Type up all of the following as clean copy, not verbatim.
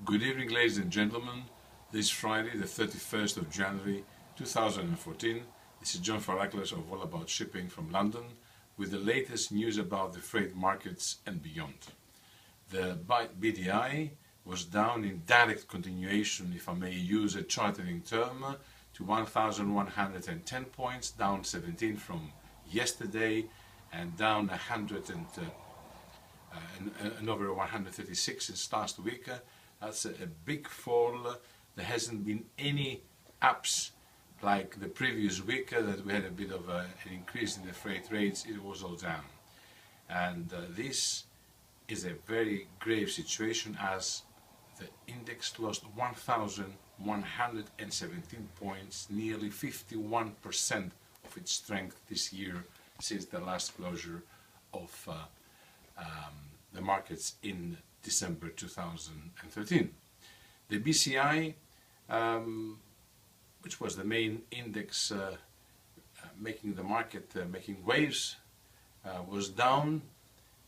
Good evening, ladies and gentlemen. This Friday, the 31st of January 2014, this is John FARACLAS of Allaboutshipping from London with the latest news about the freight markets and beyond. The BDI was down in direct continuation, if I may use a chartering term, to 1,110 points, down 17 from yesterday and down over 136 since last week. That's a big fall. There hasn't been any ups like the previous week that we had a bit of an increase in the freight rates. It was all down, and this is a very grave situation as the index lost 1,117 points, nearly 51% of its strength this year since the last closure of the markets in December 2013. The BCI, which was the main index making the market, making waves, was down.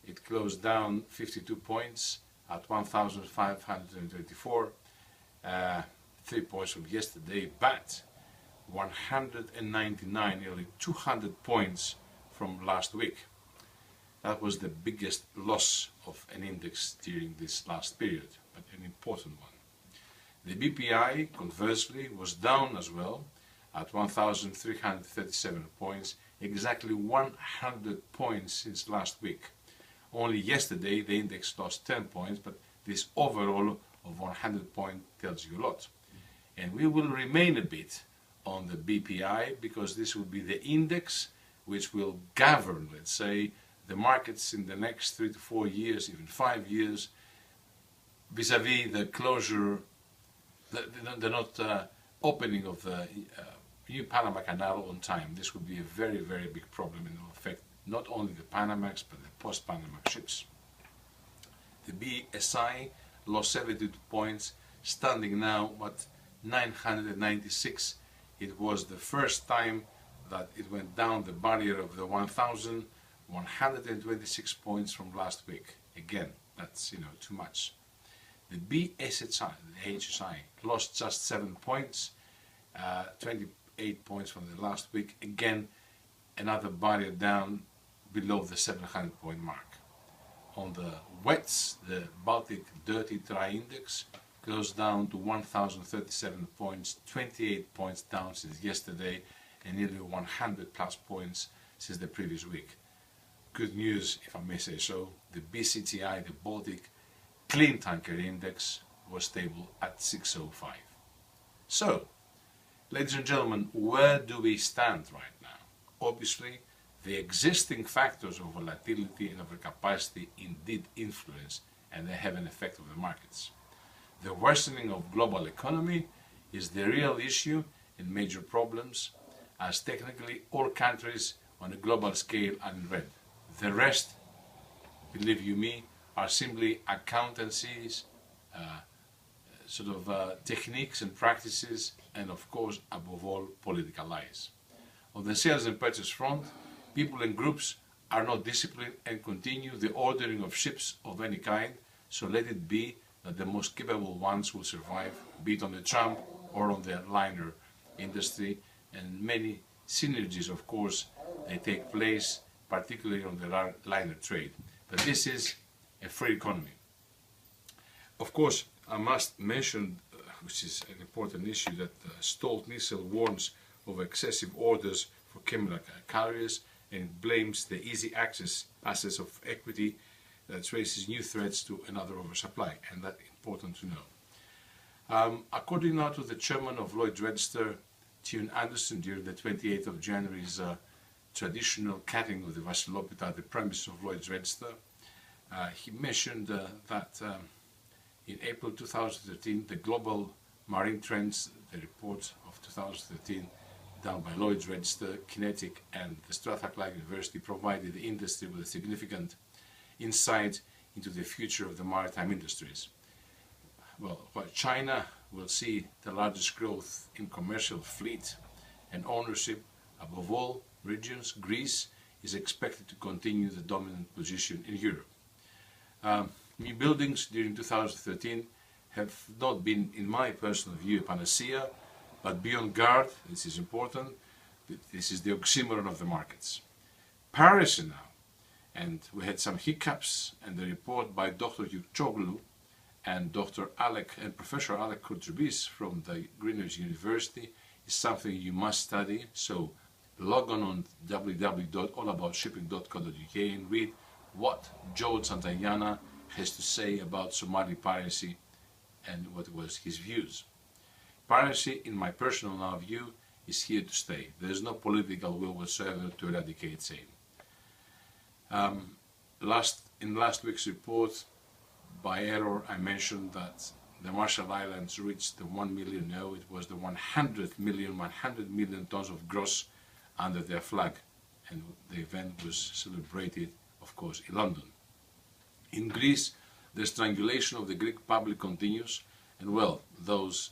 It closed down 52 points at 1,524, 3 points from yesterday, but 199, nearly 200 points from last week. That was the biggest loss of an index during this last period, but an important one. The BPI, conversely, was down as well at 1,337 points, exactly 100 points since last week. Only yesterday the index lost 10 points, but this overall of 100 points tells you a lot. And we will remain a bit on the BPI because this will be the index which will govern, let's say, the markets in the next 3 to 4 years, even 5 years, vis-à-vis the closure, the not opening of the new Panama Canal on time. This would be a very, very big problem and will affect not only the Panamax but the post-Panamax ships. The BSI lost 72 points, standing now at 996. It was the first time that it went down the barrier of the 1,000. 126 points from last week. Again, that's too much. The BSHI, the HSI, lost just 7 points, 28 points from the last week. Again, another barrier down below the 700 point mark. On the wets, the Baltic Dirty Dry Index closed down to 1,037 points, 28 points down since yesterday, and nearly 100 plus points since the previous week. Good news, if I may say so, the BCTI, the Baltic Clean Tanker Index, was stable at 605. So, ladies and gentlemen, where do we stand right now? Obviously, the existing factors of volatility and overcapacity indeed influence, and they have an effect on the markets. The worsening of global economy is the real issue and major problems, as technically all countries on a global scale are in red. The rest, believe you me, are simply accountancies, techniques and practices, and of course, above all, political lies. On the sales and purchase front, people and groups are not disciplined and continue the ordering of ships of any kind, so let it be that the most capable ones will survive, be it on the tramp or on the liner industry, and many synergies, of course, they take place, particularly on the liner trade. But this is a free economy. Of course, I must mention, which is an important issue, that Stolt-Nielsen warns of excessive orders for chemical carriers and blames the easy access of equity that raises new threats to another oversupply, and that's important to know. According now to the chairman of Lloyd's Register, Tune Anderson, during the 28th of January's traditional cutting of the Vassilopita at the premises of Lloyd's Register, he mentioned that in April 2013, the Global Marine Trends, the report of 2013, done by Lloyd's Register, Kinetic and the Strathclyde University, provided the industry with a significant insight into the future of the maritime industries. Well, while China will see the largest growth in commercial fleet and ownership, above all regions, Greece is expected to continue the dominant position in Europe. New buildings during 2013 have not been, in my personal view, a panacea, but be on guard. This is important. This is the oxymoron of the markets. Piracy now, and we had some hiccups, and the report by Dr. Yurçoglu and Professor Alec Kurtubis from the Greenwich University is something you must study. So log on www.allaboutshipping.co.uk and read what Joe Santayana has to say about Somali piracy and what was his views. Piracy, in my personal view, is here to stay. There is no political will whatsoever to eradicate same. In last week's report, by error, I mentioned that the Marshall Islands reached the 1 million. No, it was the 100 million tons of gross under their flag, and the event was celebrated, of course, in London. In Greece, the strangulation of the Greek public continues, and well, those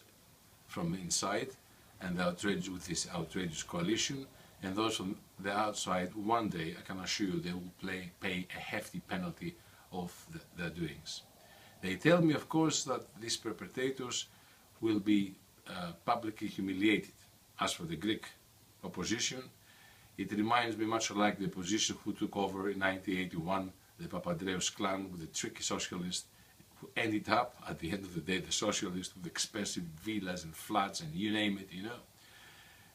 from inside and with this outrageous coalition, and those from the outside, one day, I can assure you, they will pay a hefty penalty of their doings. They tell me, of course, that these perpetrators will be publicly humiliated. As for the Greek opposition, it reminds me much like the opposition who took over in 1981, the Papadreou's clan with the tricky socialists, who ended up, at the end of the day, the socialists with expensive villas and flats and you name it, you know.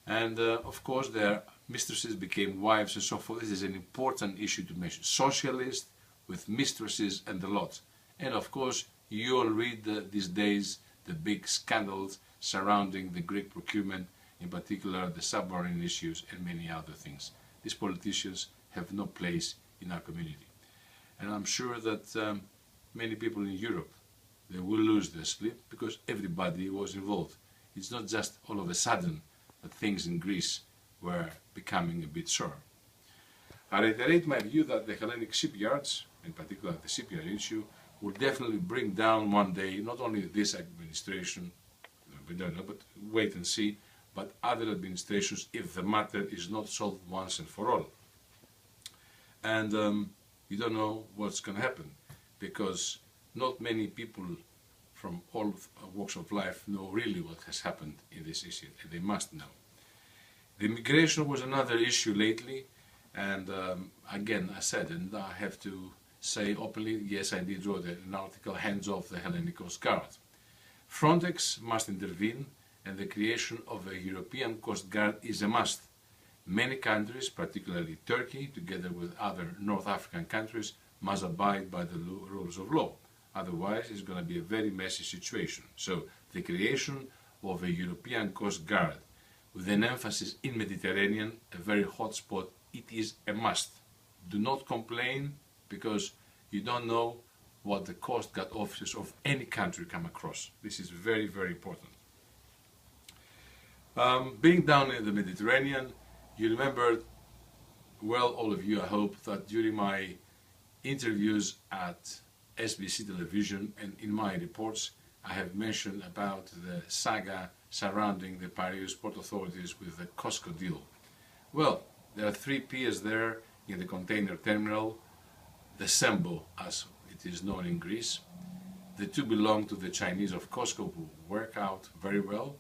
And of course their mistresses became wives and so forth. This is an important issue to mention. Socialists with mistresses and the lot. And of course you all read these days the big scandals surrounding the Greek procurement, in particular the submarine issues and many other things. These politicians have no place in our community. And I'm sure that many people in Europe, they will lose their sleep because everybody was involved. It's not just all of a sudden that things in Greece were becoming a bit sore. I reiterate my view that the Hellenic shipyards, in particular the shipyard issue, will definitely bring down one day not only this administration, we don't know, but wait and see, but other administrations if the matter is not solved once and for all. And you don't know what's going to happen, because not many people from all walks of life know really what has happened in this issue, and they must know. The immigration was another issue lately, and again I said, and I have to say openly, yes, I did write an article, hands off the Hellenic Coast Guard. Frontex must intervene, and the creation of a European Coast Guard is a must. Many countries, particularly Turkey, together with other North African countries, must abide by the rules of law. Otherwise, it's going to be a very messy situation. So, the creation of a European Coast Guard with an emphasis in Mediterranean, a very hot spot, it is a must. Do not complain, because you don't know what the Coast Guard officers of any country come across. This is very, very important. Being down in the Mediterranean, you remember, well, all of you, I hope, that during my interviews at SBC television and in my reports, I have mentioned about the saga surrounding the Piraeus port authorities with the COSCO deal. Well, there are three piers there in the container terminal, the Sembo, as it is known in Greece. The two belong to the Chinese of COSCO, who work out very well.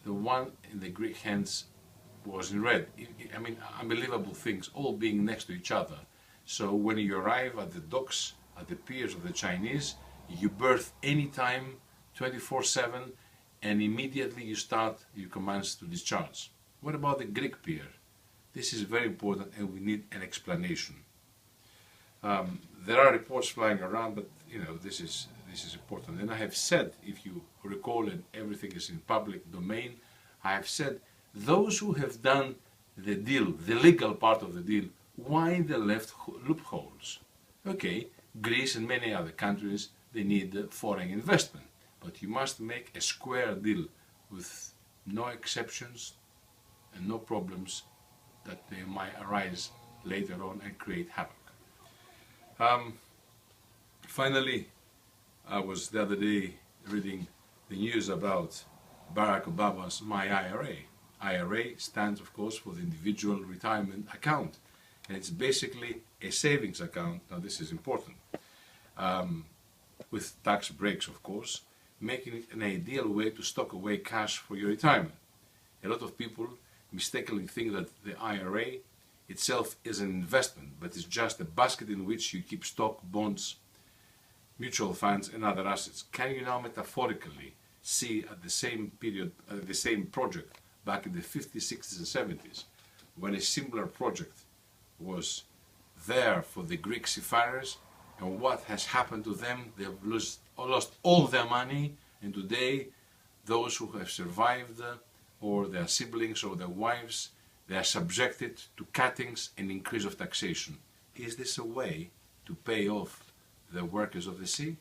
The one in the Greek hands was in red. I mean, unbelievable things, all being next to each other. So when you arrive at the docks, at the piers of the Chinese, you berth anytime, 24/7, and immediately you start your commands to discharge. What about the Greek pier? This is very important, and we need an explanation. There are reports flying around, but you know, this is important. And I have said, if you recall, and everything is in public domain, I have said, those who have done the deal, the legal part of the deal, why they left loopholes? Okay, Greece and many other countries, they need foreign investment, but you must make a square deal with no exceptions and no problems that they might arise later on and create havoc. Finally, I was the other day reading the news about Barack Obama's My IRA. IRA stands, of course, for the Individual Retirement Account, and it's basically a savings account. Now, this is important, with tax breaks, of course, making it an ideal way to stock away cash for your retirement. A lot of people mistakenly think that the IRA itself is an investment, but it's just a basket in which you keep stock, bonds, mutual funds and other assets. Can you now metaphorically see at the same period, the same project back in the 50s, 60s and 70s, when a similar project was there for the Greek seafarers, and what has happened to them? They have lost all their money, and today those who have survived, or their siblings or their wives, they are subjected to cuttings and increase of taxation. Is this a way to pay off the workers of the sea?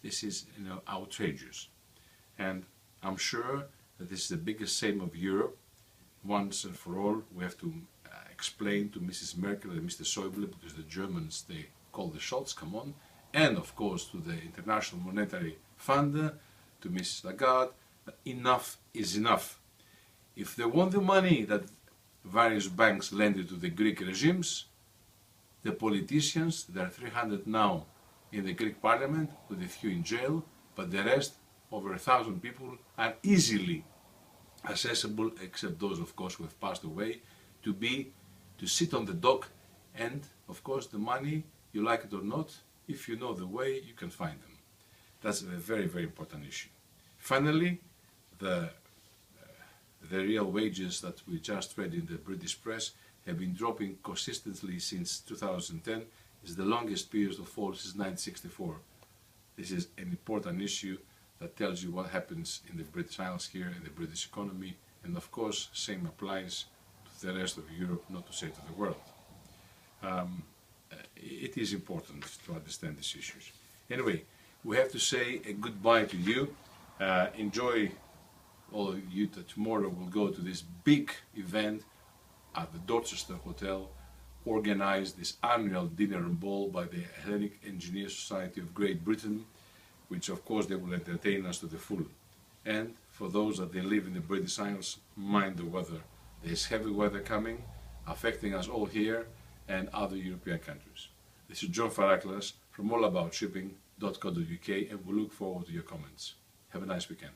This is, outrageous. And I'm sure that this is the biggest shame of Europe. Once and for all, we have to explain to Mrs. Merkel and Mr. Schäuble, because the Germans, they call the shots, come on, and of course to the International Monetary Fund, to Mrs. Lagarde, that enough is enough. If they want the money that various banks lended to the Greek regimes, the politicians, there are 300 now in the Greek parliament, with a few in jail, but the rest, over 1,000 people, are easily accessible, except those, of course, who have passed away, to sit on the dock, and, of course, the money, you like it or not, if you know the way, you can find them. That's a very, very important issue. Finally, the real wages that we just read in the British press have been dropping consistently since 2010. It's the longest period of fall since 1964. This is an important issue that tells you what happens in the British Isles here, in the British economy, and of course, same applies to the rest of Europe, not to say to the world. It is important to understand these issues. Anyway, we have to say a goodbye to you. Enjoy, all of you that tomorrow will go to this big event at the Dorchester Hotel, organized this annual dinner and ball by the Hellenic Engineers Society of Great Britain, which of course they will entertain us to the full. And for those that they live in the British Isles, mind the weather. There's heavy weather coming, affecting us all here and other European countries. This is John FARACLAS from allaboutshipping.co.uk, and we look forward to your comments. Have a nice weekend.